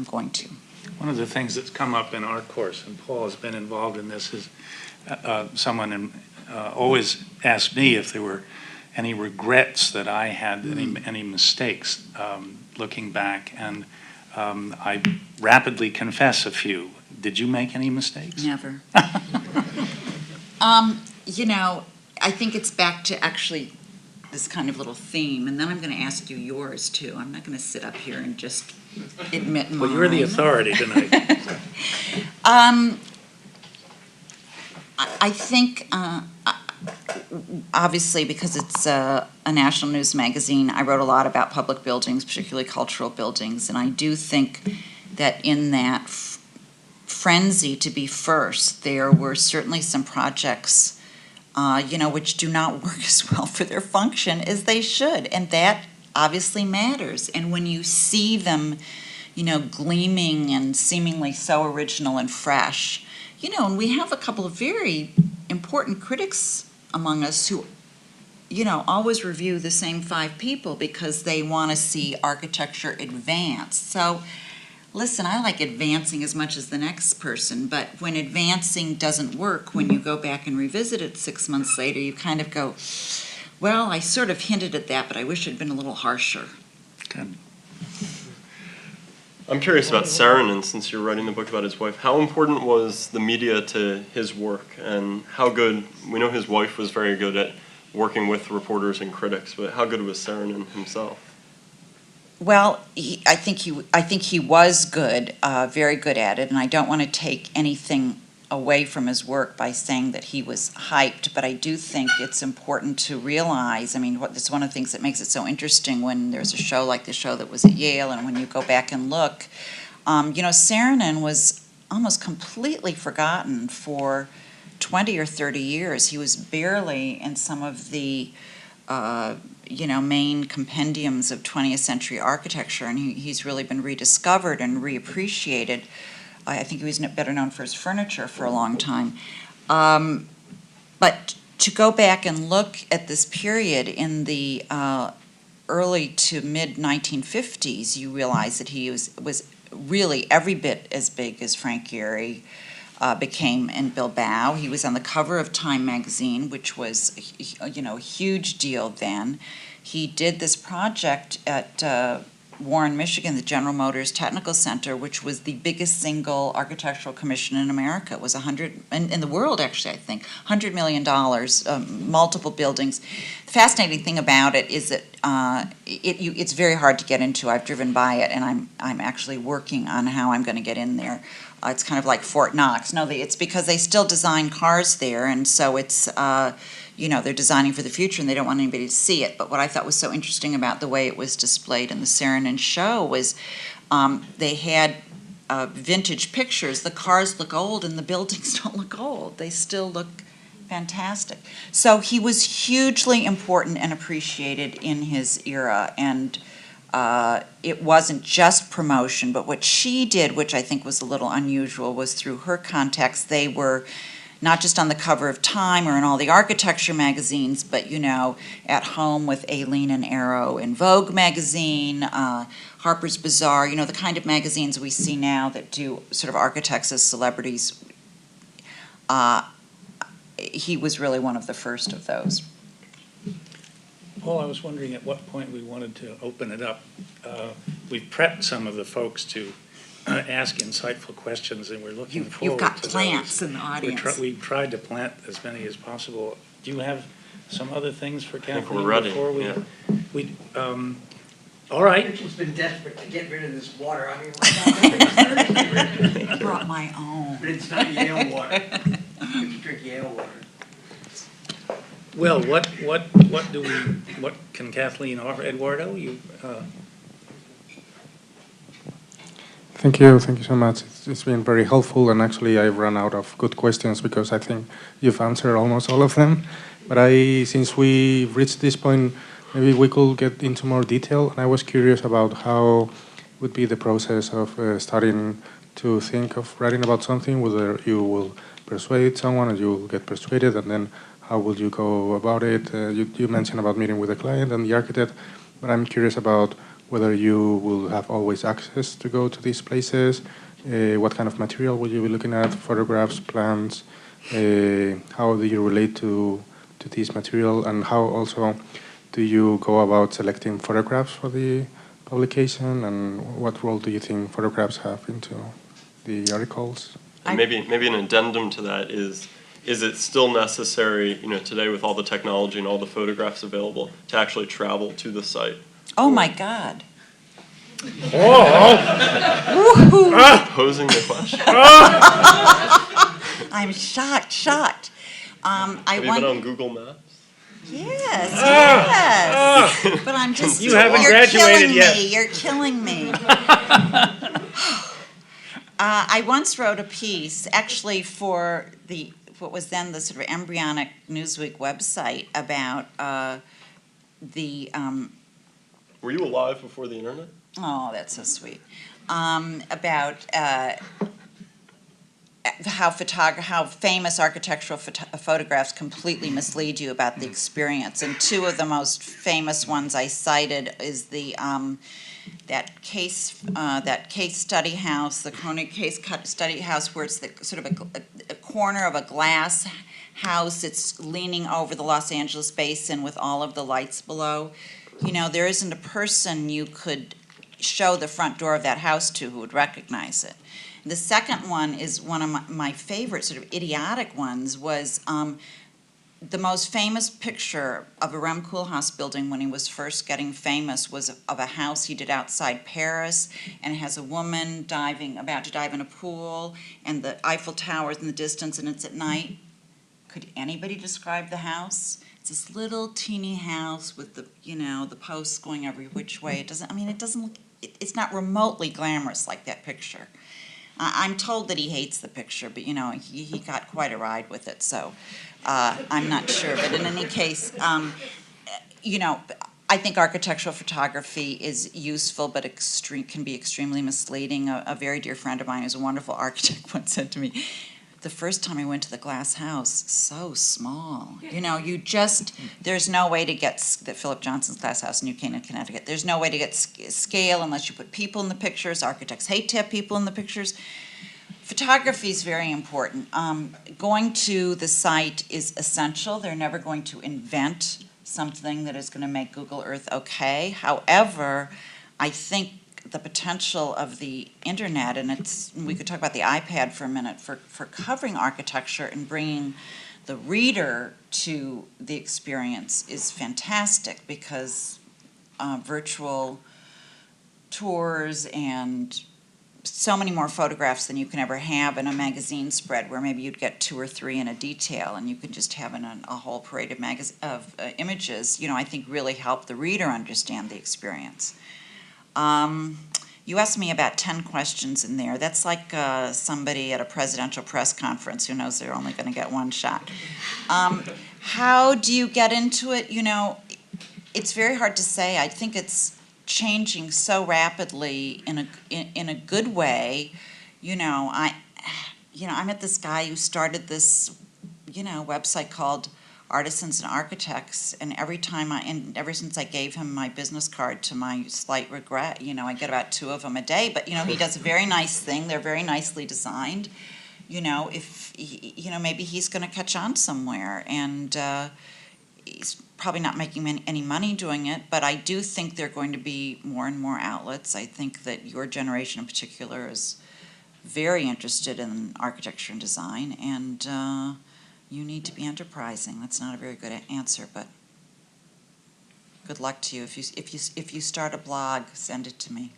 going to. One of the things that's come up in our course, and Paul has been involved in this, is someone always asked me if there were any regrets that I had, any mistakes looking back, and I rapidly confess a few. Did you make any mistakes? Never. You know, I think it's back to actually this kind of little theme, and then I'm going to ask you yours too. I'm not going to sit up here and just admit mine. Well, you're the authority tonight. I think, obviously, because it's a national news magazine, I wrote a lot about public buildings, particularly cultural buildings, and I do think that in that frenzy to be first, there were certainly some projects, which do not work as well for their function as they should, and that obviously matters. And when you see them, gleaming and seemingly so original and fresh, and we have a couple of very important critics among us who, always review the same 5 people because they want to see architecture advance. So, listen, I like advancing as much as the next person, but when advancing doesn't work, when you go back and revisit it 6 months later, you kind of go, well, I sort of hinted at that, but I wish it had been a little harsher. Good. I'm curious about Saarinen, since you're writing the book about his wife. How important was the media to his work, and how good, we know his wife was very good at working with reporters and critics, but how good was Saarinen himself? Well, I think he was good, very good at it, and I don't want to take anything away from his work by saying that he was hyped, but I do think it's important to realize, it's one of the things that makes it so interesting when there's a show like the show that was at Yale, and when you go back and look, Saarinen was almost completely forgotten for 20 or 30 years. He was barely in some of the main compendiums of 20th century architecture, and he's really been rediscovered and reappreciated. I think he was better known for his furniture for a long time. But to go back and look at this period in the early to mid-1950s, you realize that he was really every bit as big as Frank Gehry became in Bilbao. He was on the cover of Time magazine, which was a huge deal then. He did this project at Warren, Michigan, the General Motors Technical Center, which was the biggest single architectural commission in America. It was in the world, actually, I think, $100 million, multiple buildings. The fascinating thing about it is that it's very hard to get into. I've driven by it, and I'm actually working on how I'm going to get in there. It's kind of like Fort Knox. No, it's because they still design cars there, and so it's they're designing for the future and they don't want anybody to see it. But what I thought was so interesting about the way it was displayed in the Saarinen show was they had vintage pictures. The cars look old and the buildings don't look old. They still look fantastic. So he was hugely important and appreciated in his era, and it wasn't just promotion, but what she did, which I think was a little unusual, was through her contacts, they were not just on the cover of Time or in all the architecture magazines, but, at home with Aileen and Arrow in Vogue magazine, Harper's Bazaar, the kind of magazines we see now that do sort of architects as celebrities. He was really one of the first of those. Paul, I was wondering at what point we wanted to open it up. We've prepped some of the folks to ask insightful questions, and we're looking forward to those. You've got plants in the audience. We've tried to plant as many as possible. Do you have some other things for Kathleen? I think we're ready. Before all right. Richard's been desperate to get rid of this water. I brought my own. But it's not Yale water. You can drink Yale water. Well, what can Kathleen offer? Eduardo, you. Thank you so much. It's been very helpful, and actually I've run out of good questions because I think you've answered almost all of them. But since we reached this point, maybe we could get into more detail. And I was curious about how would be the process of starting to think of writing about something, whether you will persuade someone or you will get persuaded, and then how will you go about it? You mentioned about meeting with the client and the architect, but I'm curious about whether you will have always access to go to these places, what kind of material will you be looking at, photographs, plans, how do you relate to this material, and how also do you go about selecting photographs for the publication, and what role do you think photographs have into the articles? And maybe an addendum to that is it still necessary, today with all the technology and all the photographs available, to actually travel to the site? Oh my God. Posing the question. I'm shocked. Have you been on Google Maps? Yes, yes. But I'm just. You haven't you're graduated killing yet. Me. You're killing me. I once wrote a piece, actually, for what was then the sort of embryonic Newsweek website about the. Were you alive before the internet? Oh, that's so sweet. About how famous architectural photographs completely mislead you about the experience. And two of the most famous ones I cited is that case study house, the Koenig case study house, where it's the sort of a corner of a glass house. It's leaning over the Los Angeles basin with all of the lights below. There isn't a person you could show the front door of that house to who would recognize it. The second one is one of my favorite sort of idiotic ones, was the most famous picture of a Rem Koolhaas building when he was first getting famous was of a house he did outside Paris, and it has a woman about to dive in a pool, and the Eiffel Tower is in the distance, and it's at night. Could anybody describe the house? It's this little teeny house with the posts going every which way. It doesn't look, it's not remotely glamorous like that picture. I'm told that he hates the picture, but he got quite a ride with it, so I'm not sure. But in any case, I think architectural photography is useful, but can be extremely misleading. A very dear friend of mine who's a wonderful architect once said to me, the first time I went to the glass house, so small. There's no way to get that Philip Johnson's glass house in New Canaan, Connecticut. There's no way to get scale unless you put people in the pictures. Architects hate to have people in the pictures. Photography is very important. Going to the site is essential. They're never going to invent something that is going to make Google Earth okay. However, I think the potential of the internet, and we could talk about the iPad for a minute, for covering architecture and bringing the reader to the experience is fantastic, because virtual tours and so many more photographs than you can ever have in a magazine spread, where maybe you'd get 2 or 3 in a detail, and you could just have a whole parade of images, I think really help the reader understand the experience. You asked me about 10 questions in there. That's like somebody at a presidential press conference who knows they're only going to get one shot. How do you get into it? It's very hard to say. I think it's changing so rapidly in a good way. I met this guy who started this website called Artisans and Architects, and ever since I gave him my business card, to my slight regret, I get about 2 of them a day, but he does a very nice thing. They're very nicely designed. If maybe he's going to catch on somewhere, and he's probably not making any money doing it, but I do think there are going to be more and more outlets. I think that your generation in particular is very interested in architecture and design, and you need to be enterprising. That's not a very good answer, but good luck to you. If you start a blog, send it to me.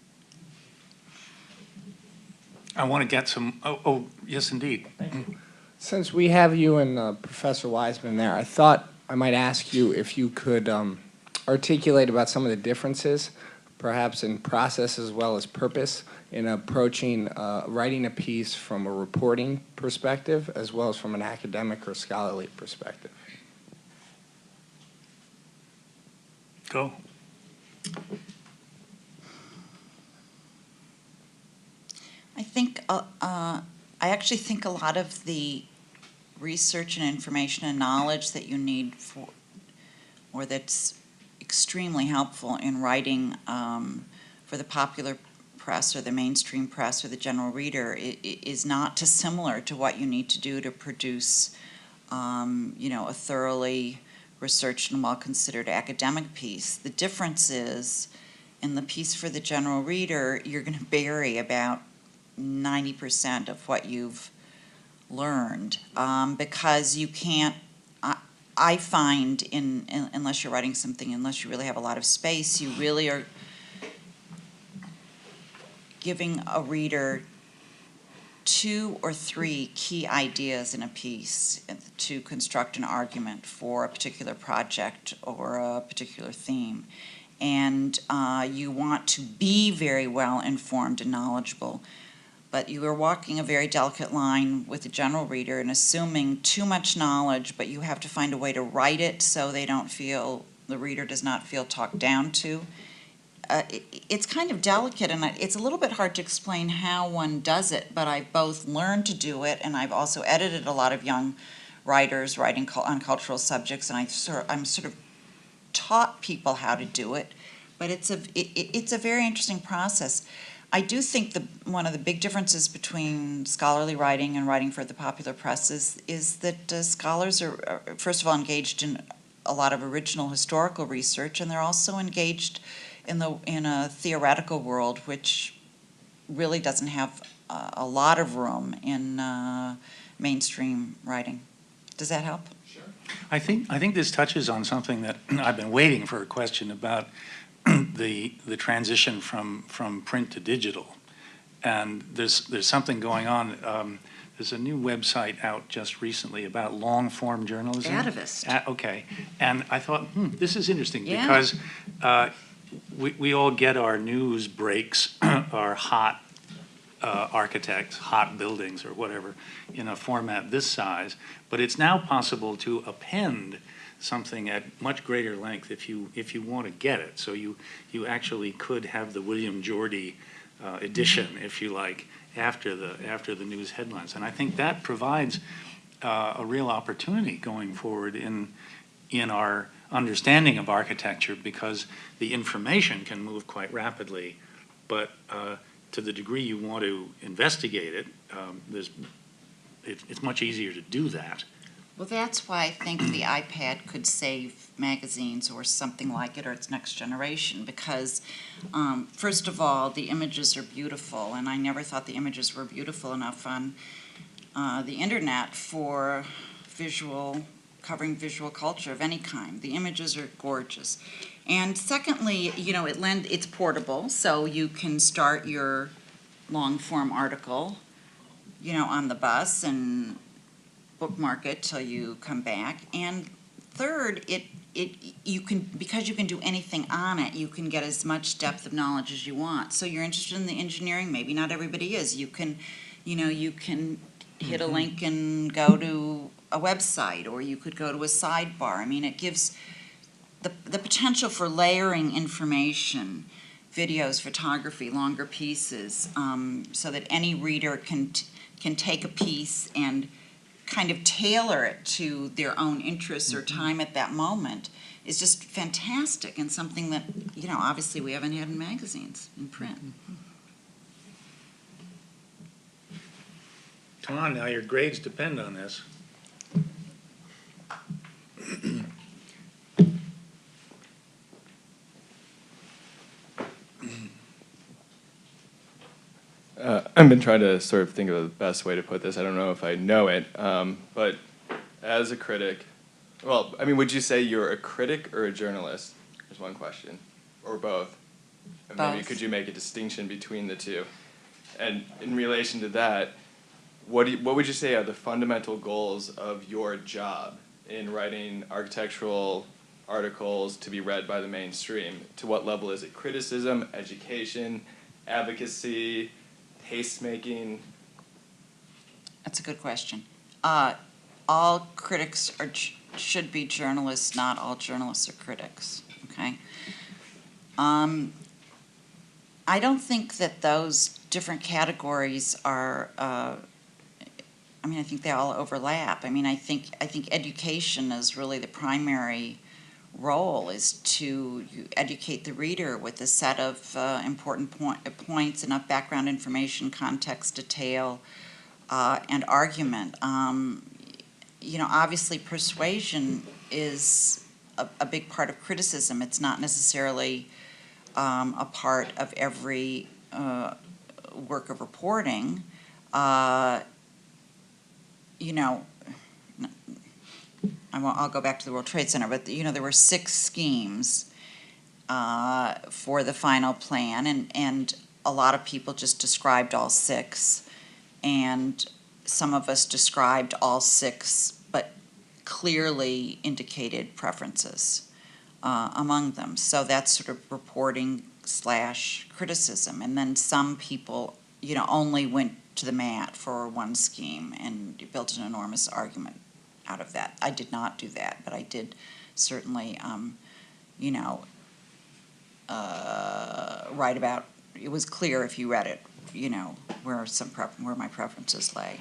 I want to get some. Oh, yes, indeed. Since we have you and Professor Wiseman there, I thought I might ask you if you could articulate about some of the differences, perhaps in process as well as purpose, in approaching writing a piece from a reporting perspective as well as from an academic or scholarly perspective. Go. I actually think a lot of the research and information and knowledge that you need or that's extremely helpful in writing for the popular press or the mainstream press or the general reader is not dissimilar to what you need to do to produce, a thoroughly researched and well-considered academic piece. The difference is, in the piece for the general reader, you're going to bury about 90% of what you've learned, because you can't. I find unless you're writing something, unless you really have a lot of space, you really are giving a reader 2 or 3 key ideas in a piece to construct an argument for a particular project or a particular theme. And you want to be very well informed and knowledgeable, but you are walking a very delicate line with the general reader and assuming too much knowledge, but you have to find a way to write it so the reader does not feel talked down to. It's kind of delicate, and it's a little bit hard to explain how one does it, but I've both learned to do it, and I've also edited a lot of young writers writing on cultural subjects, and I'm sort of taught people how to do it, but it's a very interesting process. I do think one of the big differences between scholarly writing and writing for the popular press is that scholars are, first of all, engaged in a lot of original historical research, and they're also engaged in a theoretical world, which really doesn't have a lot of room in mainstream writing. Does that help? Sure. I think this touches on something that I've been waiting for a question about, the transition from print to digital, and there's something going on. There's a new website out just recently about long-form journalism. Atavist. Okay, and I thought, this is interesting Yeah. because we all get our news breaks, our hot architects, hot buildings or whatever, in a format this size, but it's now possible to append something at much greater length if you want to get it. So you actually could have the William Geordie edition, if you like, after the news headlines, and I think that provides a real opportunity going forward in our understanding of architecture, because the information can move quite rapidly, but to the degree you want to investigate it, it's much easier to do that. Well, that's why I think the iPad could save magazines or something like it, or its next generation, because first of all, the images are beautiful, and I never thought the images were beautiful enough on the internet for covering visual culture of any kind. The images are gorgeous. And secondly, it's portable, so you can start your long-form article, on the bus and bookmark it till you come back. And third, you can, because you can do anything on it, you can get as much depth of knowledge as you want. So you're interested in the engineering, maybe not everybody is. You can hit a link and go to a website, or you could go to a sidebar. I mean, it gives the potential for layering information, videos, photography, longer pieces, so that any reader can take a piece and kind of tailor it to their own interests or time at that moment, is just fantastic, and something that, obviously we haven't had in magazines, in print. Come on now, your grades depend on this. I've been trying to sort of think of the best way to put this. I don't know if I know it, but as a critic, would you say you're a critic or a journalist? There's one question, or both. And maybe Both. could you make a distinction between the two? And in relation to that, what would you say are the fundamental goals of your job in writing architectural articles to be read by the mainstream? To what level is it? Criticism, education, advocacy, taste-making? That's a good question. All critics should be journalists. Not all journalists are critics. Okay. I don't think that those different categories are. I think they all overlap. I think education is really the primary role, is to educate the reader with a set of important points, enough background information, context, detail, and argument. Obviously persuasion is a big part of criticism. It's not necessarily a part of every work of reporting. I'll go back to the World Trade Center, but there were 6 schemes for the final plan, and a lot of people just described all 6, and some of us described all 6, but clearly indicated preferences among them. So that's sort of reporting / criticism. And then some people, only went to the mat for one scheme and built an enormous argument out of that. I did not do that, but I did certainly, write about. It was clear if you read it, where my preferences lay.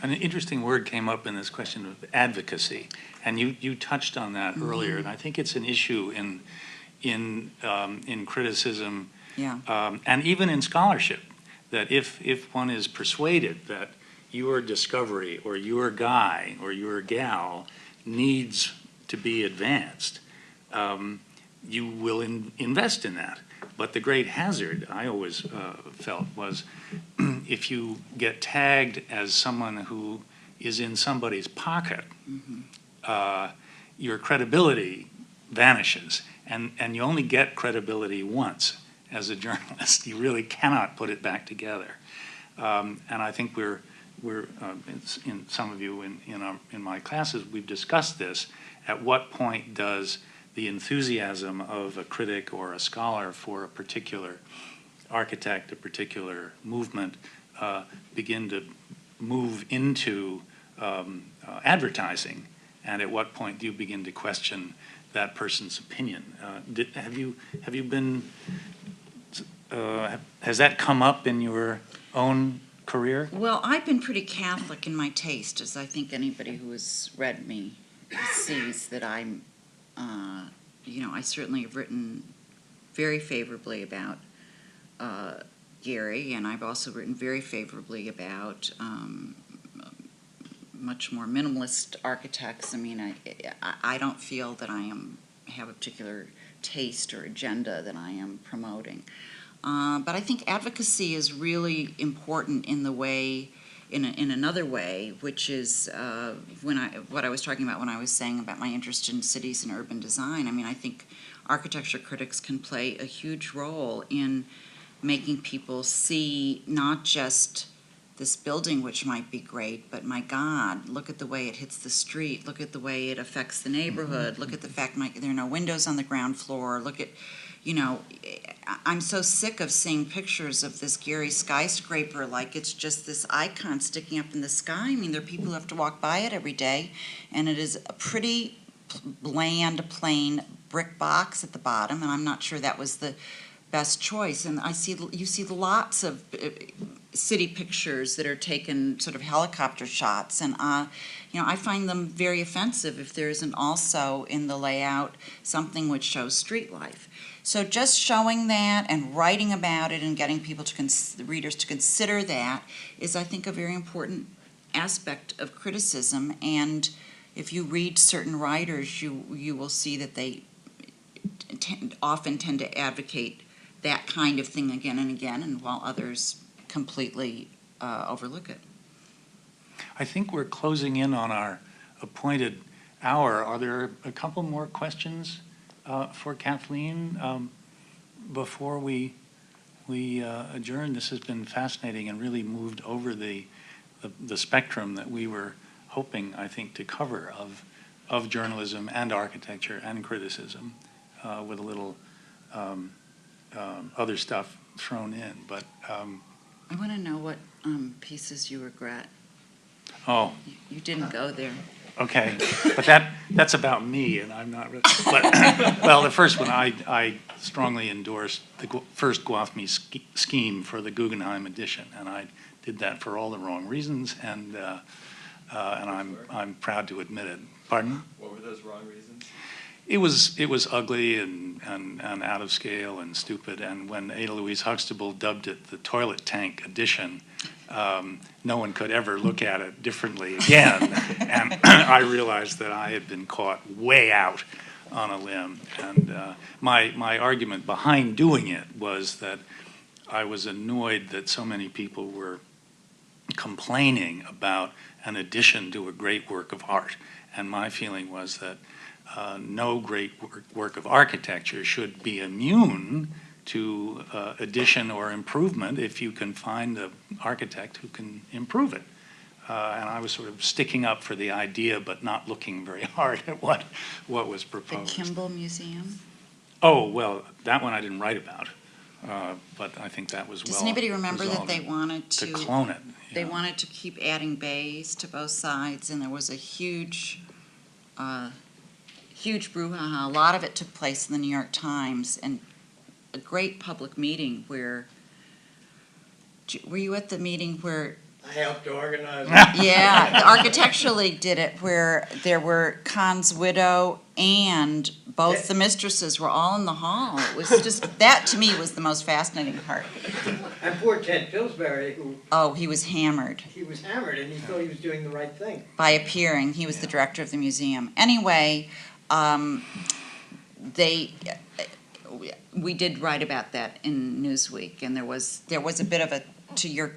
An interesting word came up in this question of advocacy, and you touched on that earlier, and I think it's an issue in criticism, and even in scholarship, that if one is persuaded that your discovery or your guy or your gal needs to be advanced, you will invest in that. But the great hazard, I always felt, was if you get tagged as someone who is in somebody's pocket, your credibility vanishes. And you only get credibility once as a journalist. You really cannot put it back together. And I think we're in some of you in my classes, we've discussed this. At what point does the enthusiasm of a critic or a scholar for a particular architect, a particular movement, begin to move into advertising, and at what point do you begin to question that person's opinion? Have you been? Has that come up in your own career? Well, I've been pretty Catholic in my taste, as I think anybody who has read me sees that I'm. I certainly have written very favorably about Gehry, and I've also written very favorably about much more minimalist architects. I mean, I don't feel that I have a particular taste or agenda that I am promoting. But I think advocacy is really important in the way, in another way, which is what I was talking about when I was saying about my interest in cities and urban design. I mean, I think architecture critics can play a huge role in making people see not just this building, which might be great, but my God, look at the way it hits the street, look at the way it affects the neighborhood, look at the fact there are no windows on the ground floor, look at, I'm so sick of seeing pictures of this Gehry skyscraper like it's just this icon sticking up in the sky. I mean, there are people who have to walk by it every day, and it is a pretty bland, plain brick box at the bottom, and I'm not sure that was the best choice. And you see lots of city pictures that are taken sort of helicopter shots, and I find them very offensive if there isn't also in the layout something which shows street life. So just showing that and writing about it and getting people the readers to consider that is, I think, a very important aspect of criticism. And if you read certain writers, you will see that they often tend to advocate that kind of thing again and again, and while others completely overlook it. I think we're closing in on our appointed hour. Are there a couple more questions for Kathleen before we adjourn? This has been fascinating and really moved over the spectrum that we were hoping, I think, to cover of journalism and architecture and criticism, with a little other stuff thrown in. But I want to know what pieces you regret. Oh. You didn't go there. Okay, but that's about me, and I'm not. But, well, the first one I strongly endorsed the first Guafmi scheme for the Guggenheim Edition, and I did that for all the wrong reasons, and I'm proud to admit it. Pardon? What were those wrong reasons? It was ugly and out of scale and stupid. And when Ada Louise Huxtable dubbed it the toilet tank edition, no one could ever look at it differently again. And I realized that I had been caught way out on a limb. And my argument behind doing it was that I was annoyed that so many people were complaining about an addition to a great work of art. And my feeling was that no great work of architecture should be immune addition or improvement if you can find an architect who can improve it. And I was sort of sticking up for the idea, but not looking very hard at what was The proposed. Kimball Museum. Oh, well, that one I didn't write about, but I think that was well Does anybody remember that they resolved. wanted To to? clone it. They yeah. wanted to keep adding bays to both sides, and there was a huge brouhaha. A lot of it took place in the New York Times, and a great public meeting where, were you at the meeting where? I helped organize. Yeah, the Architecture League did it, where there were Kahn's widow and both the mistresses were all in the hall. It was just, that to me was the most fascinating part. And poor Ted Pillsbury, who Oh, he was hammered he was hammered and he thought he was doing the right thing. by appearing. He was the director of the museum. Anyway, we did write about that in Newsweek, and there was a bit of a, to your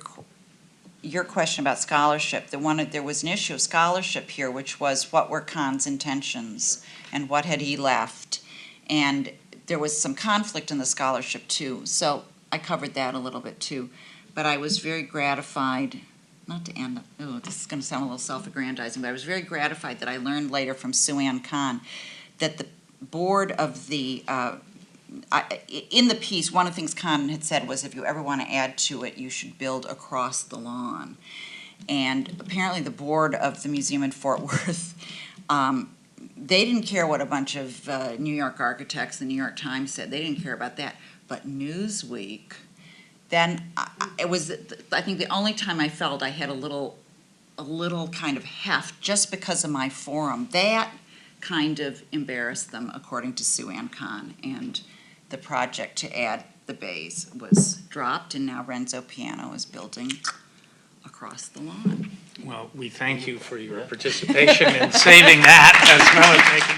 question about scholarship, there was an issue of scholarship here, which was what were Kahn's intentions and what had he left, and there was some conflict in the scholarship too. So I covered that a little bit too, but I was very gratified. Not to end, this is going to sound a little self-aggrandizing, but I was very gratified that I learned later from Sue Ann Kahn that the board of the in the piece, one of the things Kahn had said was, if you ever want to add to it, you should build across the lawn. And apparently the board of the museum in Fort Worth, they didn't care what a bunch of New York architects, the New York Times said. They didn't care about that. But Newsweek, then it was, I think, the only time I felt I had a little kind of heft just because of my forum. That kind of embarrassed them, according to Sue Ann Kahn, and the project to add the bays was dropped, and now Renzo Piano is building across the lawn. Well, we thank you for your participation in saving that as well as making